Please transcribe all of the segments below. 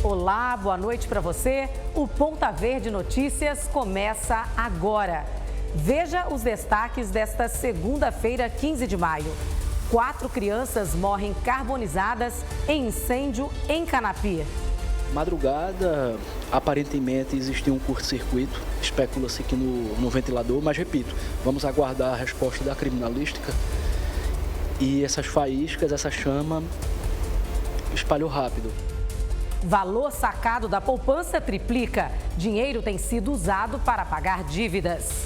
Olá, boa noite para você. O Ponta Verde Notícias começa agora. Veja os destaques desta segunda-feira, 15 de maio. 4 crianças morrem carbonizadas em incêndio em Canapi. Madrugada, aparentemente existia um curto-circuito, especula-se que no ventilador, mas repito, vamos aguardar a resposta da criminalística. E essas faíscas, essa chama espalhou rápido. Valor sacado da poupança triplica. Dinheiro tem sido usado para pagar dívidas.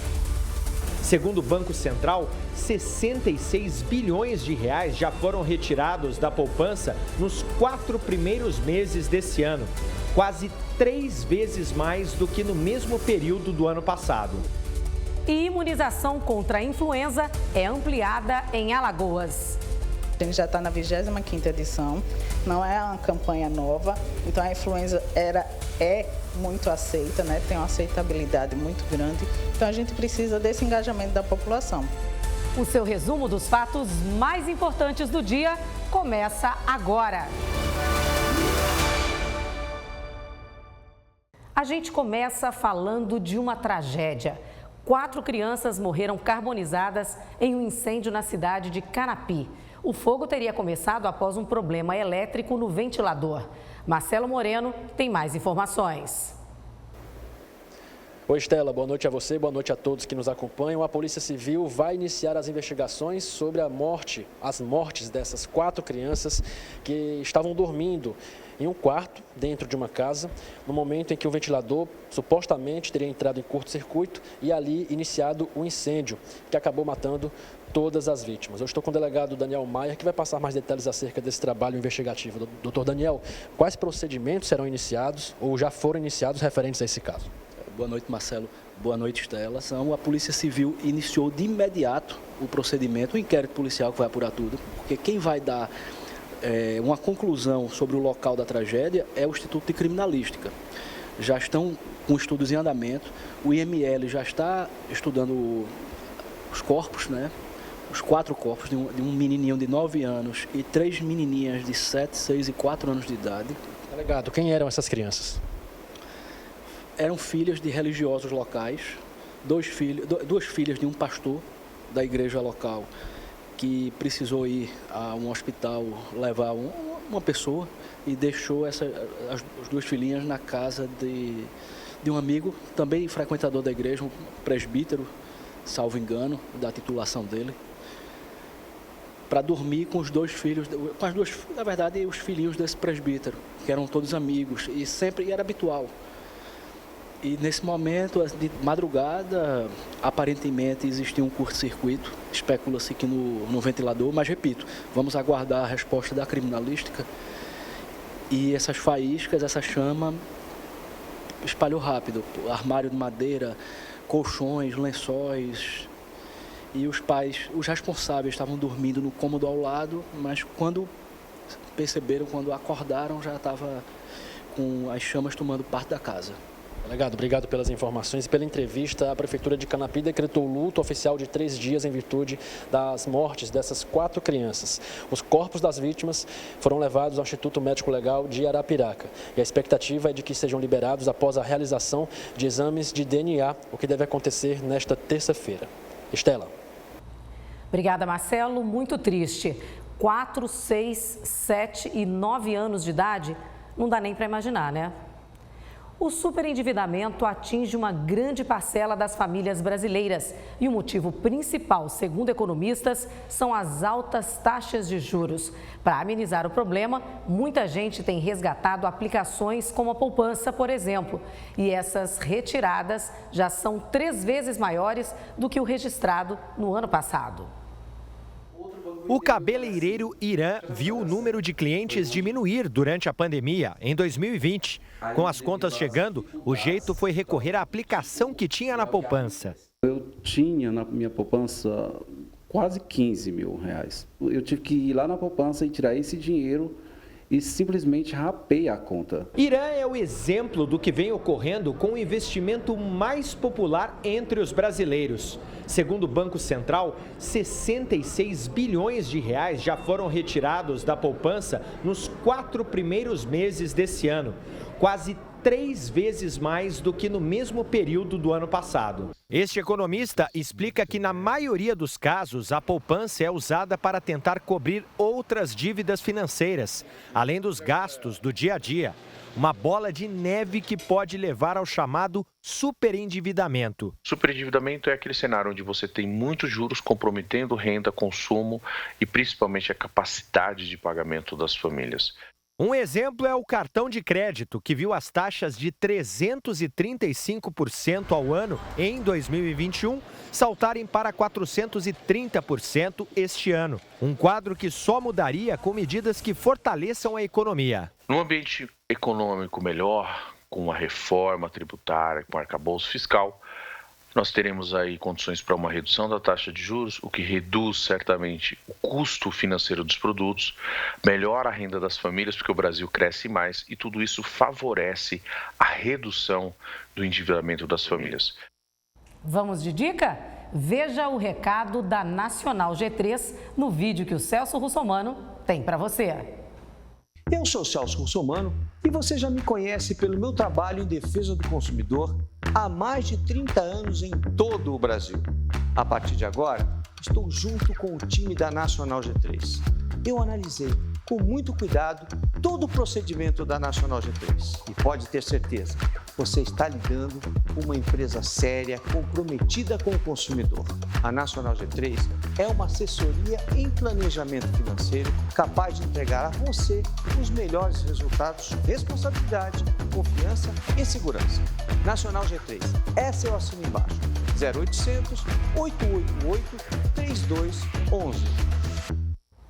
Segundo o Banco Central, 66 bilhões de reais já foram retirados da poupança nos 4 primeiros meses desse ano. Quase 3 vezes mais do que no mesmo período do ano passado. E imunização contra a influenza é ampliada em Alagoas. A gente já está na 25ª edição, não é uma campanha nova, então a influenza é muito aceita, né? Tem uma aceitabilidade muito grande, então a gente precisa desse engajamento da população. O seu resumo dos fatos mais importantes do dia começa agora. A gente começa falando de uma tragédia. 4 crianças morreram carbonizadas em um incêndio na cidade de Canapi. O fogo teria começado após um problema elétrico no ventilador. Marcelo Moreno tem mais informações. Oi, Estela, boa noite a você, boa noite a todos que nos acompanham. A Polícia Civil vai iniciar as investigações sobre as mortes dessas 4 crianças que estavam dormindo em um quarto dentro de uma casa, no momento em que o ventilador supostamente teria entrado em curto-circuito e ali iniciado o incêndio, que acabou matando todas as vítimas. Eu estou com o delegado Daniel Maia, que vai passar mais detalhes acerca desse trabalho investigativo. Doutor Daniel, quais procedimentos serão iniciados ou já foram iniciados referentes a esse caso? Boa noite, Marcelo. Boa noite, Estela. A Polícia Civil iniciou de imediato o procedimento, o inquérito policial que vai apurar tudo, porque quem vai dar uma conclusão sobre o local da tragédia é o Instituto de Criminalística. Já estão com estudos em andamento, o IML já está estudando os corpos, né? Os 4 corpos de um menininho de 9 anos e 3 menininhas de 7, 6 e 4 anos de idade. Delegado, quem eram essas crianças? Eram filhas de religiosos locais, duas filhas de um pastor da igreja local que precisou ir a um hospital levar uma pessoa e deixou as 2 filhinhas na casa de um amigo, também frequentador da igreja, um presbítero, salvo engano, da titulação dele, para dormir com os 2 filhos, na verdade, os filhinhos desse presbítero, que eram todos amigos e sempre era habitual. E nesse momento, de madrugada, aparentemente existia um curto-circuito, especula-se que no ventilador, mas repito, vamos aguardar a resposta da criminalística. E essas faíscas, essa chama espalhou rápido, armário de madeira, colchões, lençóis. E os responsáveis estavam dormindo no cômodo ao lado, mas quando acordaram, já estava com as chamas tomando parte da casa. Delegado, obrigado pelas informações e pela entrevista. A Prefeitura de Canapi decretou luto oficial de 3 dias em virtude das mortes dessas 4 crianças. Os corpos das vítimas foram levados ao Instituto Médico Legal de Arapiraca e a expectativa é de que sejam liberados após a realização de exames de DNA, o que deve acontecer nesta terça-feira. Estela. Obrigada, Marcelo. Muito triste. 4, 6, 7 e 9 anos de idade, não dá nem para imaginar, né? O superendividamento atinge uma grande parcela das famílias brasileiras e o motivo principal, segundo economistas, são as altas taxas de juros. Para amenizar o problema, muita gente tem resgatado aplicações como a poupança, por exemplo, e essas retiradas já são 3 vezes maiores do que o registrado no ano passado. O cabeleireiro Irã viu o número de clientes diminuir durante a pandemia em 2020. Com as contas chegando, o jeito foi recorrer à aplicação que tinha na poupança. Eu tinha na minha poupança quase 15 mil reais. Eu tive que ir lá na poupança e tirar esse dinheiro e simplesmente rapei a conta. Irã é o exemplo do que vem ocorrendo com o investimento mais popular entre os brasileiros. Segundo o Banco Central, 66 bilhões de reais já foram retirados da poupança nos 4 primeiros meses desse ano, quase 3 vezes mais do que no mesmo período do ano passado. Este economista explica que, na maioria dos casos, a poupança é usada para tentar cobrir outras dívidas financeiras, além dos gastos do dia a dia. Uma bola de neve que pode levar ao chamado superendividamento. Superendividamento é aquele cenário onde você tem muitos juros comprometendo renda, consumo e principalmente a capacidade de pagamento das famílias. Um exemplo é o cartão de crédito, que viu as taxas de 335% ao ano em 2021 saltarem para 430% este ano. Um quadro que só mudaria com medidas que fortaleçam a economia. Num ambiente econômico melhor, com uma reforma tributária, com arcabouço fiscal, nós teremos aí condições para uma redução da taxa de juros, o que reduz certamente o custo financeiro dos produtos, melhora a renda das famílias, porque o Brasil cresce mais, e tudo isso favorece a redução do endividamento das famílias. Vamos de dica? Veja o recado da Nacional G3 no vídeo que o Celso Russomano tem para você. Eu sou Celso Russomano e você já me conhece pelo meu trabalho em defesa do consumidor há mais de 30 anos em todo o Brasil. A partir de agora, estou junto com o time da Nacional G3. Eu analisei com muito cuidado todo o procedimento da Nacional G3 e pode ter certeza, você está lidando com uma empresa séria, comprometida com o consumidor. A Nacional G3 é uma assessoria em planejamento financeiro capaz de entregar a você os melhores resultados, responsabilidade, confiança e segurança. Nacional G3, é seu assino embaixo, 0800 888 3211.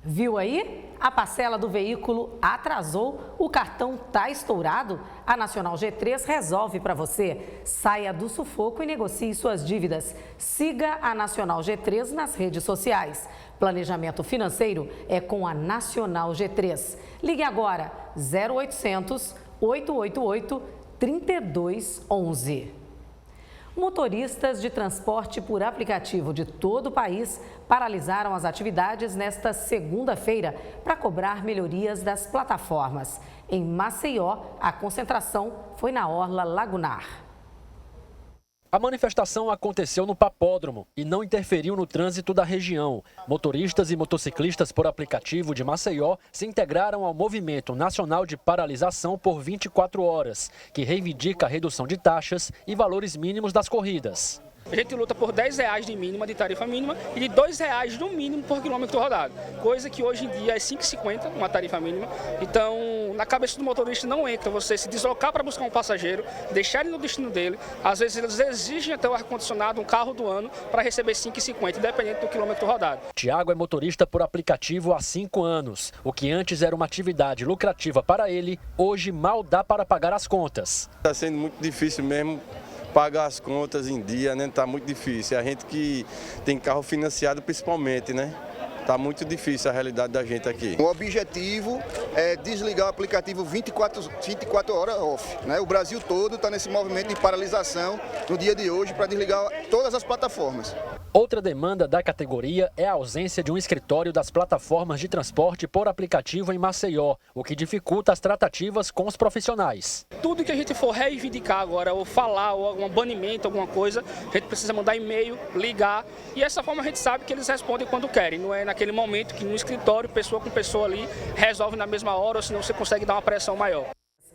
Viu aí? A parcela do veículo atrasou, o cartão tá estourado? A Nacional G3 resolve para você. Saia do sufoco e negocie suas dívidas. Siga a Nacional G3 nas redes sociais. Planejamento financeiro é com a Nacional G3. Ligue agora 0800 888 3211. Motoristas de transporte por aplicativo de todo o país paralisaram as atividades nesta segunda-feira para cobrar melhorias das plataformas. Em Maceió, a concentração foi na Orla Lagunar. A manifestação aconteceu no Papódromo e não interferiu no trânsito da região. Motoristas e motociclistas por aplicativo de Maceió se integraram ao Movimento Nacional de Paralisação por 24 horas, que reivindica a redução de taxas e valores mínimos das corridas. A gente luta por R$10 de mínima, de tarifa mínima, e de R$2 no mínimo por quilômetro rodado. Coisa que hoje em dia é R$5,50, uma tarifa mínima. Então, na cabeça do motorista não entra você se deslocar para buscar um passageiro, deixar ele no destino dele. Às vezes eles exigem até o ar-condicionado, um carro do ano, para receber R$5,50, independente do quilômetro rodado. Tiago é motorista por aplicativo há 5 anos. O que antes era uma atividade lucrativa para ele, hoje mal dá para pagar as contas. Está sendo muito difícil mesmo pagar as contas em dia, né? Tá muito difícil. A gente que tem carro financiado principalmente, né? Tá muito difícil a realidade da gente aqui. O objetivo é desligar o aplicativo 24 horas off, né? O Brasil todo está nesse movimento de paralisação no dia de hoje para desligar todas as plataformas. Outra demanda da categoria é a ausência de um escritório das plataformas de transporte por aplicativo em Maceió, o que dificulta as tratativas com os profissionais. Tudo que a gente for reivindicar agora, ou falar, ou algum banimento, alguma coisa, a gente precisa mandar e-mail, ligar, e dessa forma a gente sabe que eles respondem quando querem, não é naquele momento que no escritório, pessoa com pessoa ali, resolve na mesma hora, ou senão você consegue dar uma pressão maior.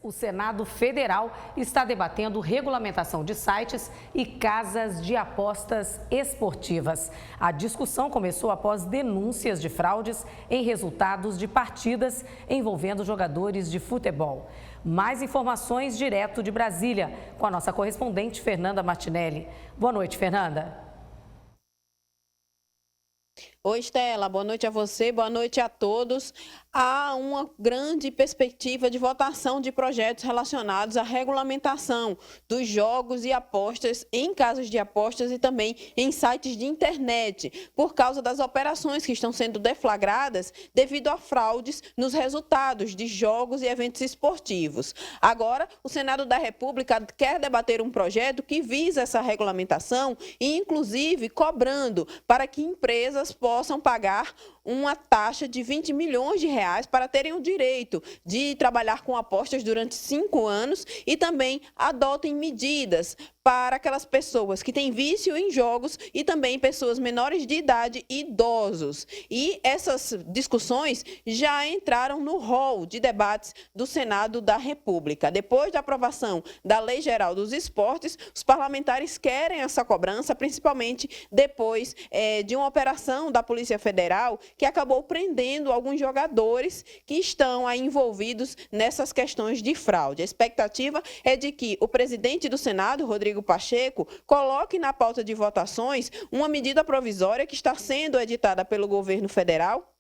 O Senado Federal está debatendo regulamentação de sites e casas de apostas esportivas. A discussão começou após denúncias de fraudes em resultados de partidas envolvendo jogadores de futebol. Mais informações direto de Brasília, com a nossa correspondente Fernanda Martinelli. Boa noite, Fernanda. Oi, Estela, boa noite a você, boa noite a todos. há uma grande perspectiva de votação de projetos relacionados à regulamentação dos jogos e apostas em casas de apostas e também em sites de internet, por causa das operações que estão sendo deflagradas devido a fraudes nos resultados de jogos e eventos esportivos. Agora, o Senado da República quer debater um projeto que visa essa regulamentação e, inclusive, cobrando para que empresas possam pagar uma taxa de 20 milhões de reais para terem o direito de trabalhar com apostas durante 5 anos e também adotem medidas para aquelas pessoas que têm vício em jogos e também pessoas menores de idade e idosos. E essas discussões já entraram no rol de debates do Senado da República. Depois da aprovação da Lei Geral dos Esportes, os parlamentares querem essa cobrança, principalmente depois de uma operação da Polícia Federal que acabou prendendo alguns jogadores que estão aí envolvidos nessas questões de fraude. A expectativa é de que o presidente do Senado, Rodrigo Pacheco, coloque na pauta de votações uma medida provisória que está sendo editada pelo governo federal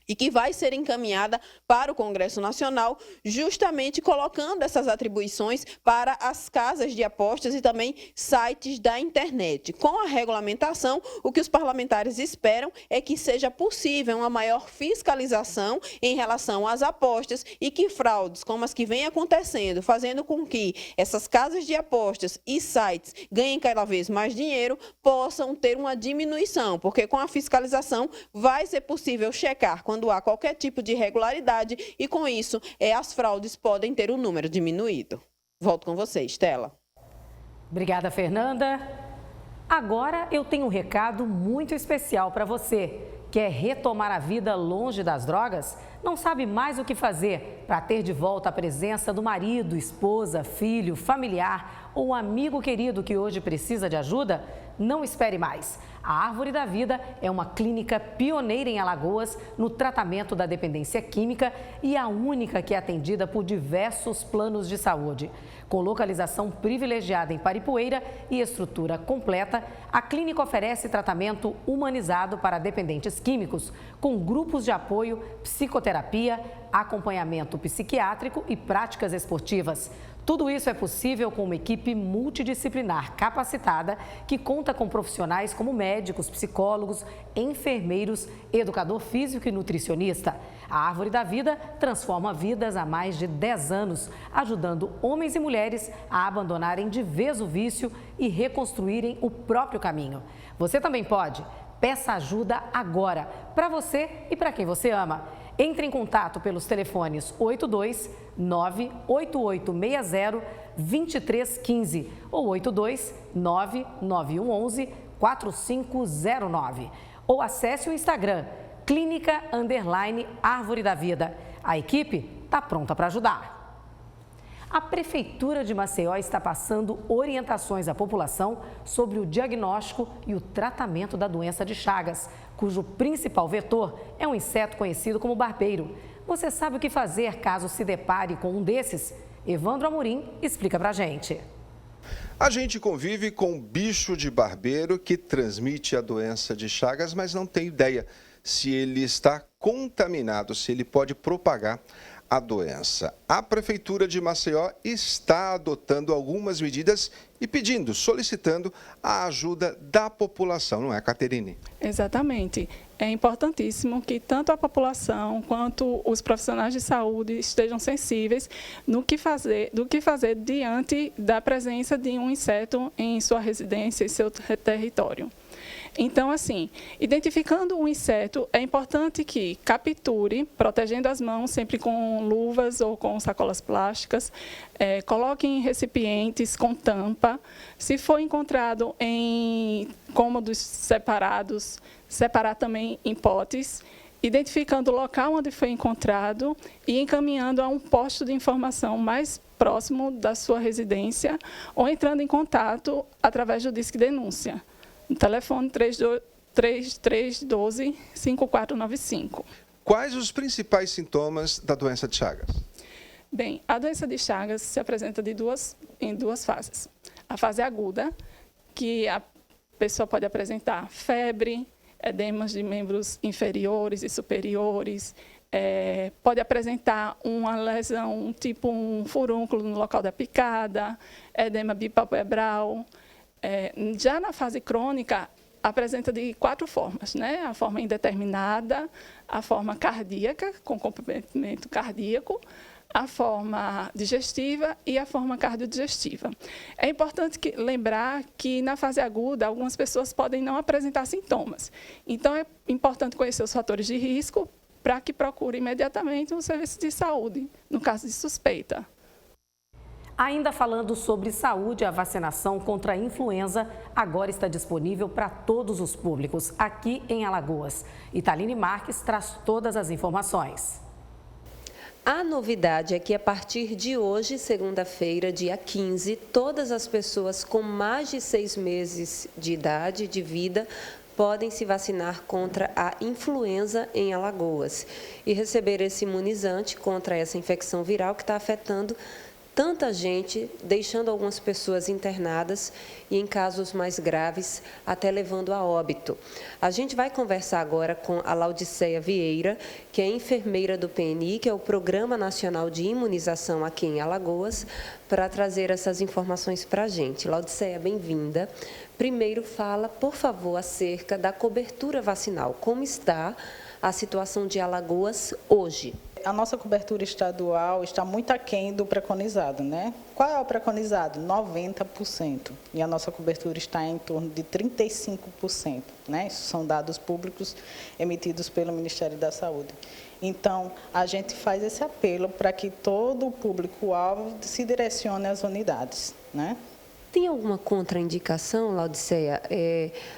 e que vai ser encaminhada para o Congresso Nacional, justamente colocando essas atribuições para as casas de apostas e também sites da internet. Com a regulamentação, o que os parlamentares esperam é que seja possível uma maior fiscalização em relação às apostas e que fraudes como as que vêm acontecendo, fazendo com que essas casas de apostas e sites ganhem cada vez mais dinheiro, possam ter uma diminuição, porque com a fiscalização vai ser possível checar quando há qualquer tipo de irregularidade e, com isso, as fraudes podem ter um número diminuído. Volto com você, Estela. Obrigada, Fernanda. Agora eu tenho um recado muito especial para você. Quer retomar a vida longe das drogas? Não sabe mais o que fazer para ter de volta a presença do marido, esposa, filho, familiar ou amigo querido que hoje precisa de ajuda? Não espere mais. A Árvore da Vida é uma clínica pioneira em Alagoas no tratamento da dependência química e a única que é atendida por diversos planos de saúde. Com localização privilegiada em Paripueira e estrutura completa, a clínica oferece tratamento humanizado para dependentes químicos, com grupos de apoio, psicoterapia, acompanhamento psiquiátrico e práticas esportivas. Tudo isso é possível com uma equipe multidisciplinar capacitada que conta com profissionais como médicos, psicólogos, enfermeiros, educador físico e nutricionista. A Árvore da Vida transforma vidas há mais de 10 anos, ajudando homens e mulheres a abandonarem de vez o vício e reconstruírem o próprio caminho. Você também pode. Peça ajuda agora, para você e para quem você ama. Entre em contato pelos telefones 82 98860 2315 ou 82 99111 4509. Ou acesse o Instagram, Clínica_Árvore da Vida. A equipe está pronta para ajudar. A Prefeitura de Maceió está passando orientações à população sobre o diagnóstico e o tratamento da doença de Chagas, cujo principal vetor é um inseto conhecido como barbeiro. Você sabe o que fazer caso se depare com um desses? Evandro Amorim explica pra gente. A gente convive com um bicho de barbeiro que transmite a doença de Chagas, mas não tem ideia se ele está contaminado, se ele pode propagar a doença. A Prefeitura de Maceió está adotando algumas medidas e solicitando a ajuda da população, não é, Caterine? Exatamente. É importantíssimo que tanto a população quanto os profissionais de saúde estejam sensíveis do que fazer diante da presença de um inseto em sua residência, em seu território. Então, assim, identificando um inseto, é importante que capture, protegendo as mãos sempre com luvas ou com sacolas plásticas, coloque em recipientes com tampa. Se for encontrado em cômodos separados, separar também em potes, identificando o local onde foi encontrado e encaminhando a um posto de informação mais próximo da sua residência ou entrando em contato através do Disque Denúncia. No telefone 3312-5495. Quais os principais sintomas da doença de Chagas? Bem, a doença de Chagas se apresenta em duas fases. A fase aguda, que a pessoa pode apresentar febre, edemas de membros inferiores e superiores, pode apresentar uma lesão, tipo um furúnculo no local da picada, edema bipalpebral. Já na fase crônica, apresenta de 4 formas, né? A forma indeterminada, a forma cardíaca, com comprometimento cardíaco, a forma digestiva e a forma cardiodigestiva. É importante lembrar que na fase aguda, algumas pessoas podem não apresentar sintomas. Então, é importante conhecer os fatores de risco para que procure imediatamente um serviço de saúde, no caso de suspeita. Ainda falando sobre saúde, a vacinação contra a influenza agora está disponível para todos os públicos aqui em Alagoas. Italine Marques traz todas as informações. A novidade é que a partir de hoje, segunda-feira, dia 15, todas as pessoas com mais de 6 meses de idade de vida podem se vacinar contra a influenza em Alagoas e receber esse imunizante contra essa infecção viral que está afetando tanta gente, deixando algumas pessoas internadas e, em casos mais graves, até levando a óbito. A gente vai conversar agora com a Laudiceia Vieira, que é enfermeira do PNI, que é o Programa Nacional de Imunização aqui em Alagoas, para trazer essas informações para a gente. Laudiceia, bem-vinda. Primeiro, fala, por favor, acerca da cobertura vacinal. Como está a situação de Alagoas hoje? A nossa cobertura estadual está muito aquém do preconizado, né? Qual é o preconizado? 90%. E a nossa cobertura está em torno de 35%, né? Isso são dados públicos emitidos pelo Ministério da Saúde. Então, a gente faz esse apelo para que todo o público-alvo se direcione às unidades, né? Tem alguma contraindicação, Laudiceia?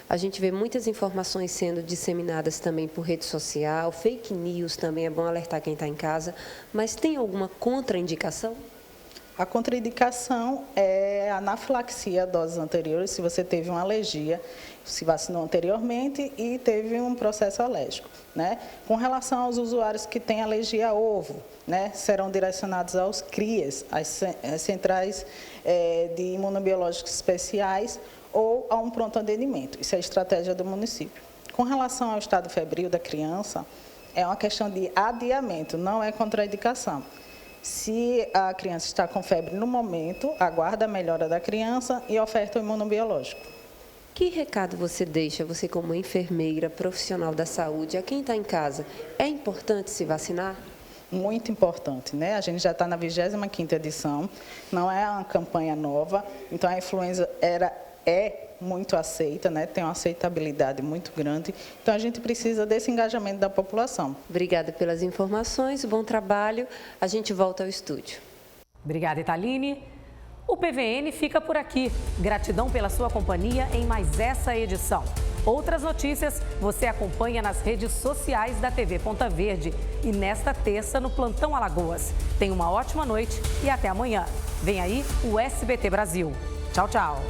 A gente vê muitas informações sendo disseminadas também por rede social, fake news também, é bom alertar quem está em casa, mas tem alguma contraindicação? A contraindicação é a anafilaxia a doses anteriores, se você teve uma alergia, se vacinou anteriormente e teve um processo alérgico, né? Com relação aos usuários que têm alergia a ovo, né, serão direcionados aos CRIAs, as centrais de imunobiológicos especiais, ou a um pronto atendimento. Isso é a estratégia do município. Com relação ao estado febril da criança, é uma questão de adiamento, não é contraindicação. Se a criança está com febre no momento, aguarda a melhora da criança e oferta o imunobiológico. Que recado você deixa, você como enfermeira, profissional da saúde, a quem está em casa? É importante se vacinar? Muito importante, né? A gente já está na 25ª edição, não é uma campanha nova, então a influenza é muito aceita, né? Tem uma aceitabilidade muito grande, então a gente precisa desse engajamento da população. Obrigada pelas informações, bom trabalho, a gente volta ao estúdio. Obrigada, Italine. O PVN fica por aqui. Gratidão pela sua companhia em mais essa edição. Outras notícias você acompanha nas redes sociais da TV Ponta Verde e nesta terça no Plantão Alagoas. Tenha uma ótima noite e até amanhã. Vem aí o SBT Brasil. Tchau, tchau.